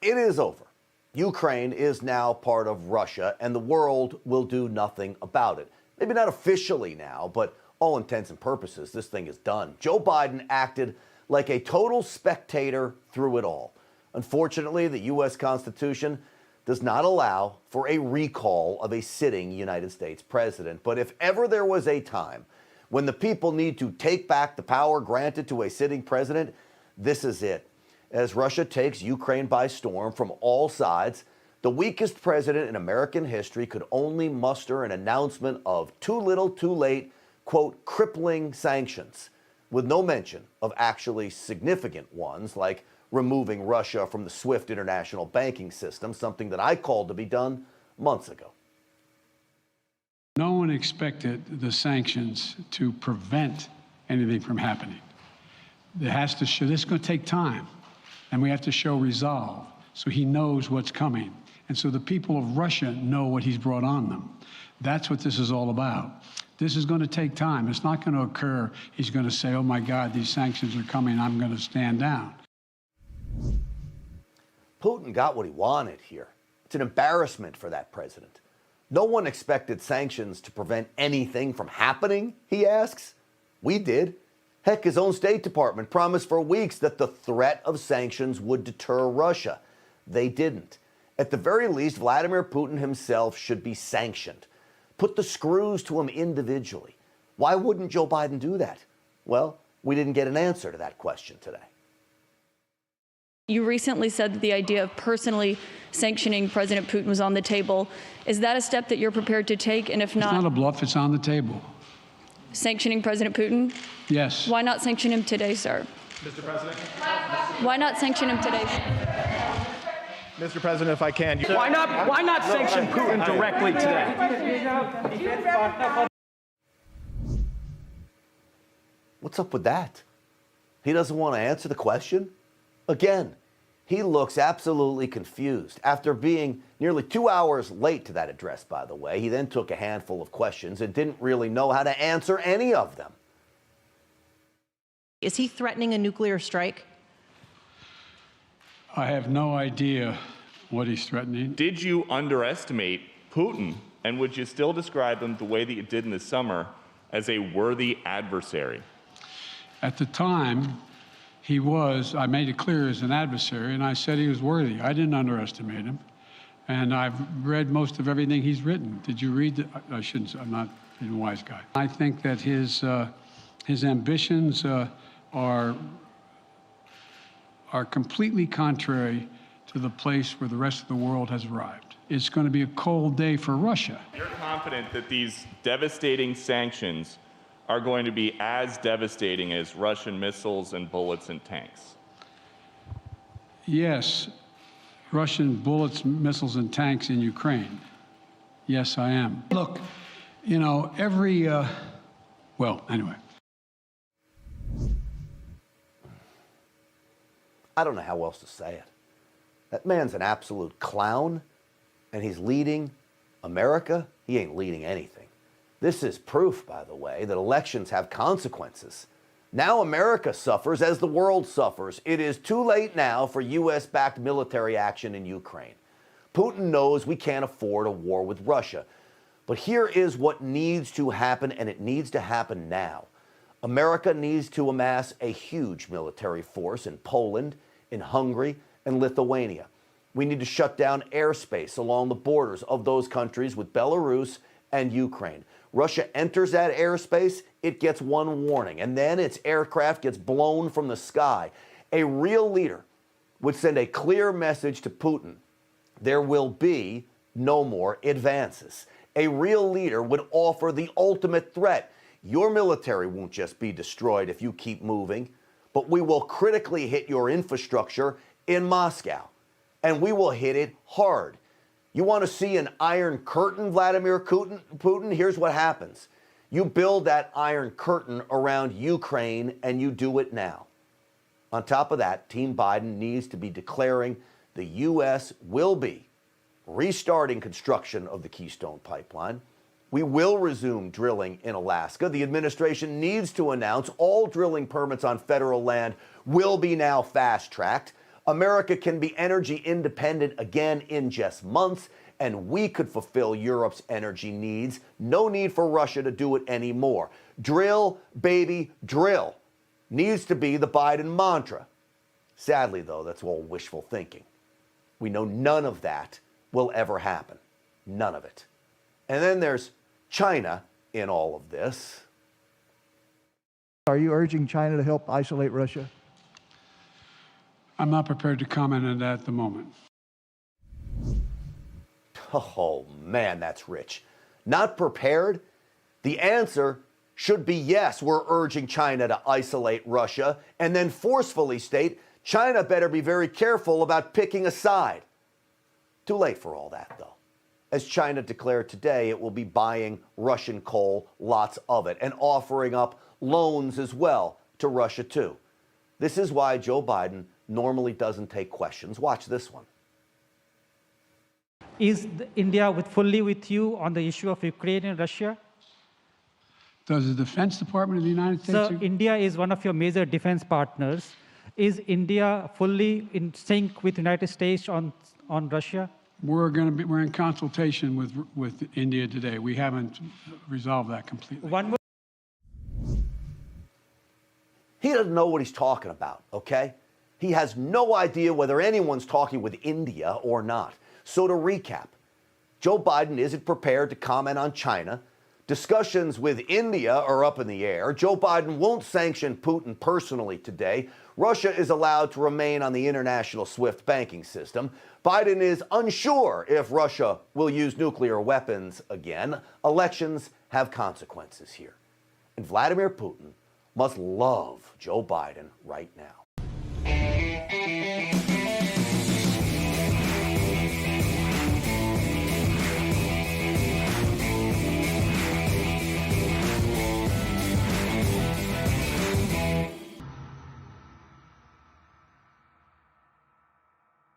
It is over. Ukraine is now part of Russia, and the world will do nothing about it. Maybe not officially now, but all intents and purposes, this thing is done. Joe Biden acted like a total spectator through it all. Unfortunately, the U.S. Constitution does not allow for a recall of a sitting United States president. But if ever there was a time when the people need to take back the power granted to a sitting president, this is it. As Russia takes Ukraine by storm from all sides, the weakest president in American history could only muster an announcement of too little, too late, quote, crippling sanctions, with no mention of actually significant ones like removing Russia from the SWIFT international banking system, something that I called to be done months ago. No one expected the sanctions to prevent anything from happening. It has to show, this is going to take time, and we have to show resolve so he knows what's coming. And so the people of Russia know what he's brought on them. That's what this is all about. This is going to take time. It's not going to occur. He's going to say, oh my God, these sanctions are coming. I'm going to stand down. Putin got what he wanted here. It's an embarrassment for that president. No one expected sanctions to prevent anything from happening, he asks. We did. Heck, his own State Department promised for weeks that the threat of sanctions would deter Russia. They didn't. At the very least, Vladimir Putin himself should be sanctioned. Put the screws to him individually. Why wouldn't Joe Biden do that? Well, we didn't get an answer to that question today. You recently said that the idea of personally sanctioning President Putin was on the table. Is that a step that you're prepared to take? And if not, it's not a bluff, it's on the table. Sanctioning President Putin? Yes. Why not sanction him today, sir? Mr. President? Why not sanction him today? Mr. President, if I can. Why not sanction Putin directly today? What's up with that? He doesn't want to answer the question? Again, he looks absolutely confused. After being nearly 2 hours late to that address, by the way, he then took a handful of questions and didn't really know how to answer any of them. Is he threatening a nuclear strike? I have no idea what he's threatening. Did you underestimate Putin, and would you still describe him the way that you did in the summer as a worthy adversary? At the time, I made it clear as an adversary, and I said he was worthy. I didn't underestimate him. And I've read most of everything he's written. Did you read it? I shouldn't, I'm not a wise guy. I think that his ambitions are completely contrary to the place where the rest of the world has arrived. It's going to be a cold day for Russia. You're confident that these devastating sanctions are going to be as devastating as Russian missiles and bullets and tanks? Yes, Russian bullets, missiles, and tanks in Ukraine. Yes, I am. Look, you know, well, anyway. I don't know how else to say it. That man's an absolute clown, and he's leading America. He ain't leading anything. This is proof, by the way, that elections have consequences. Now America suffers as the world suffers. It is too late now for U.S.-backed military action in Ukraine. Putin knows we can't afford a war with Russia. But here is what needs to happen, and it needs to happen now. America needs to amass a huge military force in Poland, in Hungary, and Lithuania. We need to shut down airspace along the borders of those countries with Belarus and Ukraine. Russia enters that airspace, it gets one warning, and then its aircraft gets blown from the sky. A real leader would send a clear message to Putin. There will be no more advances. A real leader would offer the ultimate threat. Your military won't just be destroyed if you keep moving, but we will critically hit your infrastructure in Moscow, and we will hit it hard. You want to see an iron curtain, Vladimir Putin? Here's what happens. You build that iron curtain around Ukraine, and you do it now. On top of that, Team Biden needs to be declaring the U.S. will be restarting construction of the Keystone Pipeline. We will resume drilling in Alaska. The administration needs to announce all drilling permits on federal land will be now fast-tracked. America can be energy independent again in just months, and we could fulfill Europe's energy needs. No need for Russia to do it anymore. Drill, baby, drill needs to be the Biden mantra. Sadly, though, that's all wishful thinking. We know none of that will ever happen. None of it. And then there's China in all of this. Are you urging China to help isolate Russia? I'm not prepared to comment on that at the moment. Oh, man, that's rich. Not prepared? The answer should be yes, we're urging China to isolate Russia, and then forcefully state China better be very careful about picking a side. Too late for all that, though. As China declared today, it will be buying Russian coal, lots of it, and offering up loans as well to Russia, too. This is why Joe Biden normally doesn't take questions. Watch this one. Is India fully with you on the issue of Ukraine and Russia? Does the Defense Department of the United States... So India is one of your major defense partners. Is India fully in sync with the United States on Russia? We're in consultation with India today. We haven't resolved that completely. One more. He doesn't know what he's talking about, okay? He has no idea whether anyone's talking with India or not. So to recap, Joe Biden isn't prepared to comment on China. Discussions with India are up in the air. Joe Biden won't sanction Putin personally today. Russia is allowed to remain on the international SWIFT banking system. Biden is unsure if Russia will use nuclear weapons again. Elections have consequences here. And Vladimir Putin must love Joe Biden right now.